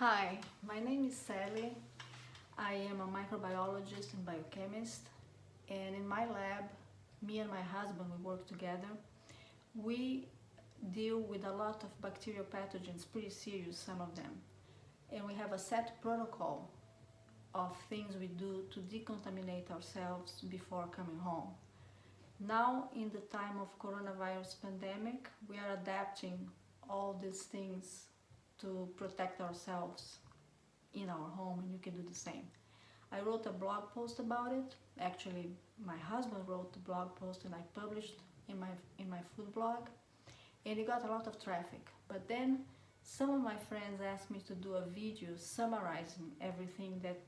Hi, my name is Sally. I am a microbiologist and biochemist, and in my lab, me and my husband, we work together. We deal with a lot of bacterial pathogens, pretty serious, some of them. And we have a set protocol of things we do to decontaminate ourselves before coming home. Now, in the time of coronavirus pandemic, we are adapting all these things to protect ourselves in our home, and you can do the same. I wrote a blog post about it. Actually, my husband wrote the blog post and I published in my food blog, and it got a lot of traffic. But then some of my friends asked me to do a video summarizing everything that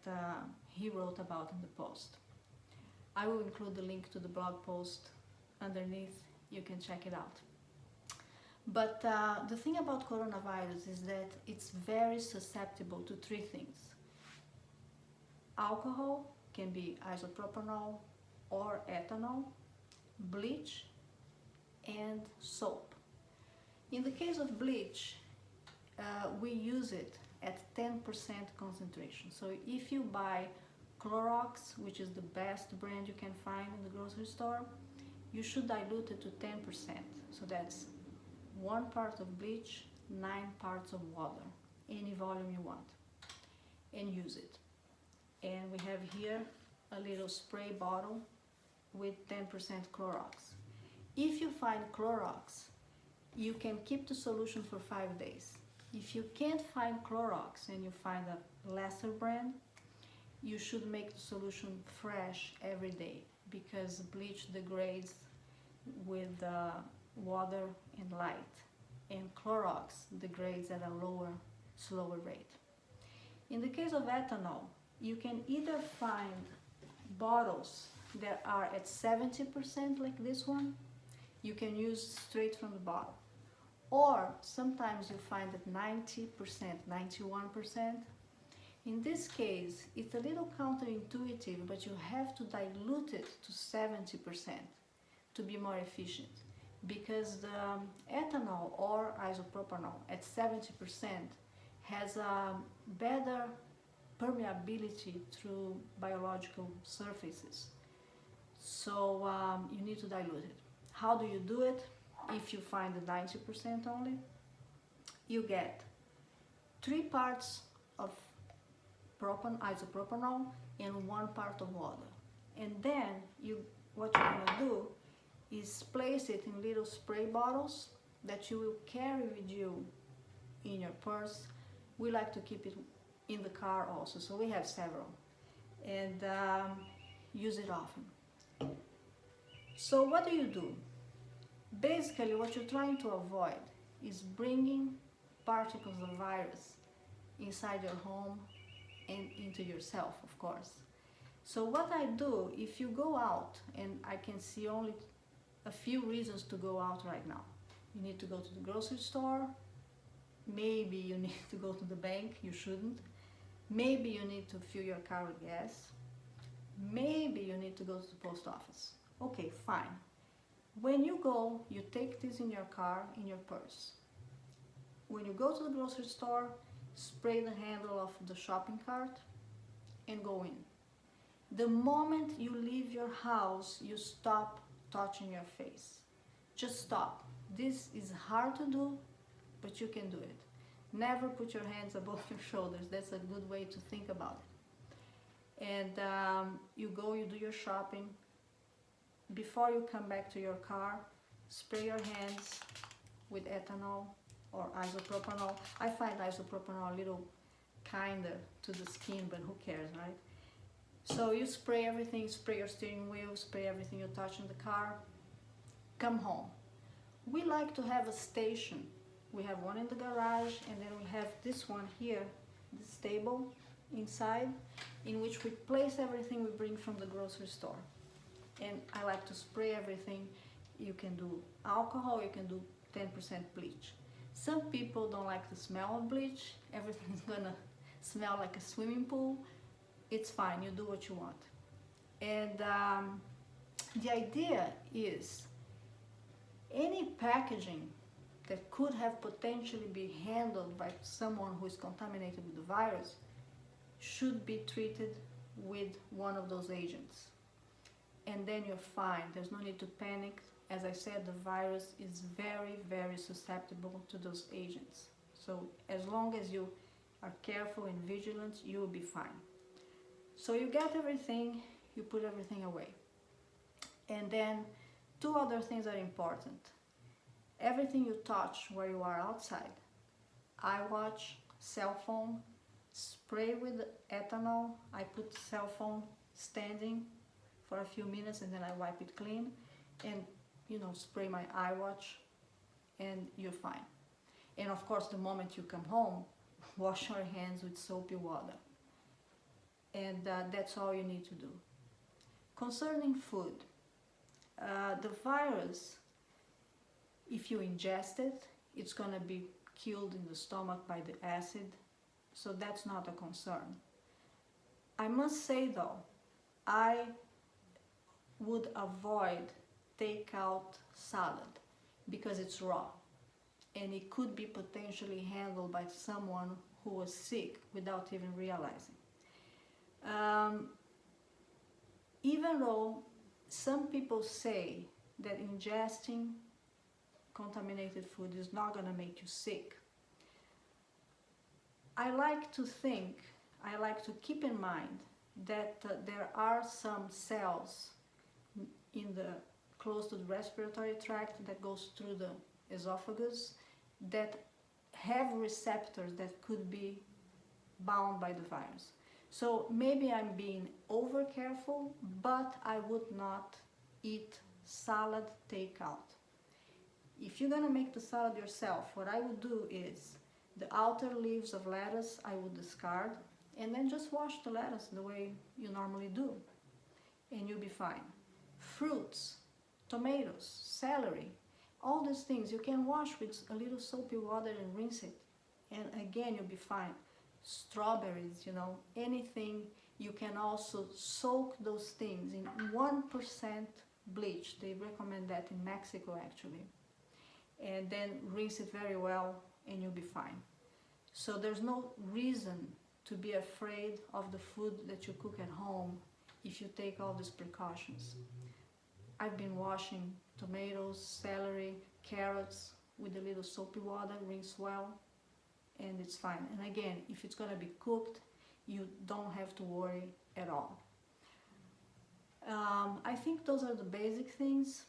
he wrote about in the post. I will include the link to the blog post underneath. You can check it out. But the thing about coronavirus is that it's very susceptible to three things. Alcohol, can be isopropanol or ethanol, bleach, and soap. In the case of bleach, we use it at 10% concentration. So if you buy Clorox, which is the best brand you can find in the grocery store, you should dilute it to 10%. So that's 1 part of bleach, 9 parts of water, any volume you want, and use it. And we have here a little spray bottle with 10% Clorox. If you find Clorox, you can keep the solution for 5 days. If you can't find Clorox and you find a lesser brand, you should make the solution fresh every day, because bleach degrades with water and light, and Clorox degrades at a slower rate. In the case of ethanol, you can either find bottles that are at 70% like this one. You can use straight from the bottle, or sometimes you find at 90%, 91%. In this case, it's a little counterintuitive, but you have to dilute it to 70% to be more efficient, because the ethanol or isopropanol at 70% has a better permeability through biological surfaces. So you need to dilute it. How do you do it? If you find the 90% only, you get 3 parts of isopropanol and 1 part of water. And then what you're gonna do is place it in little spray bottles that you will carry with you in your purse. We like to keep it in the car also, so we have several, and use it often. So what do? Basically, what you're trying to avoid is bringing particles of virus inside your home and into yourself, of course. So what I do, if you go out, and I can see only a few reasons to go out right now. You need to go to the grocery store. Maybe you need to go to the bank. You shouldn't. Maybe you need to fill your car with gas. Maybe you need to go to the post office. Okay, fine. When you go, you take this in your car, in your purse. When you go to the grocery store, spray the handle of the shopping cart and go in. The moment you leave your house, you stop touching your face. Just stop. This is hard to do, but you can do it. Never put your hands above your shoulders. That's a good way to think about it. And you go, you do your shopping. Before you come back to your car, spray your hands with ethanol or isopropanol. I find isopropanol a little kinder to the skin, but who cares, right? So you spray everything, spray your steering wheel, spray everything you touch in the car, come home. We like to have a station. We have one in the garage, and then we have this one here, this table inside, in which we place everything we bring from the grocery store. And I like to spray everything. You can do alcohol, you can do 10% bleach. Some people don't like the smell of bleach. Everything's gonna smell like a swimming pool. It's fine, you do what you want. And the idea is any packaging that could have potentially be handled by someone who is contaminated with the virus should be treated with one of those agents. And then you're fine. There's no need to panic. As I said, the virus is very, very susceptible to those agents. So as long as you are careful and vigilant, you will be fine. So you get everything, you put everything away. And then two other things are important. Everything you touch where you are outside, iWatch, cell phone, spray with ethanol. I put the cell phone standing for a few minutes and then I wipe it clean, and spray my iWatch, and you're fine. And of course, the moment you come home, wash your hands with soapy water. And that's all you need to do. Concerning food, the virus, if you ingest it, it's going to be killed in the stomach by the acid, so that's not a concern. I must say though, I would avoid takeout salad because it's raw and it could be potentially handled by someone who was sick without even realizing. Even though some people say that ingesting contaminated food is not going to make you sick, I like to keep in mind that there are some cells close to the respiratory tract that goes through the esophagus that have receptors that could be bound by the virus. So maybe I'm being over careful, but I would not eat salad takeout. If you're gonna make the salad yourself, what I would do is the outer leaves of lettuce I would discard and then just wash the lettuce the way you normally do and you'll be fine. Fruits, tomatoes, celery, all these things you can wash with a little soapy water and rinse it, and again you'll be fine. Strawberries, anything, you can also soak those things in 1% bleach. They recommend that in Mexico actually, and then rinse it very well and you'll be fine. So there's no reason to be afraid of the food that you cook at home if you take all these precautions. I've been washing tomatoes, celery, carrots with a little soapy water, rinse well, and it's fine. And again, if it's going to be cooked, you don't have to worry at all. I think those are the basic things.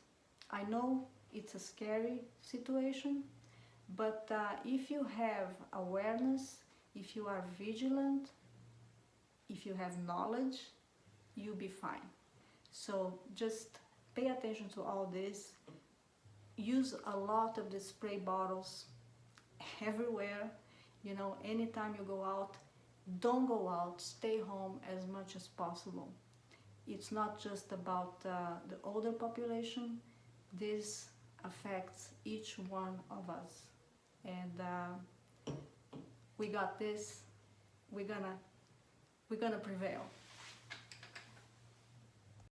I know it's a scary situation, but if you have awareness, if you are vigilant, if you have knowledge, you'll be fine. So just pay attention to all this. Use a lot of the spray bottles everywhere. Anytime you go out, don't go out, stay home as much as possible. It's not just about the older population. This affects each one of us. And we got this. We're gonna prevail.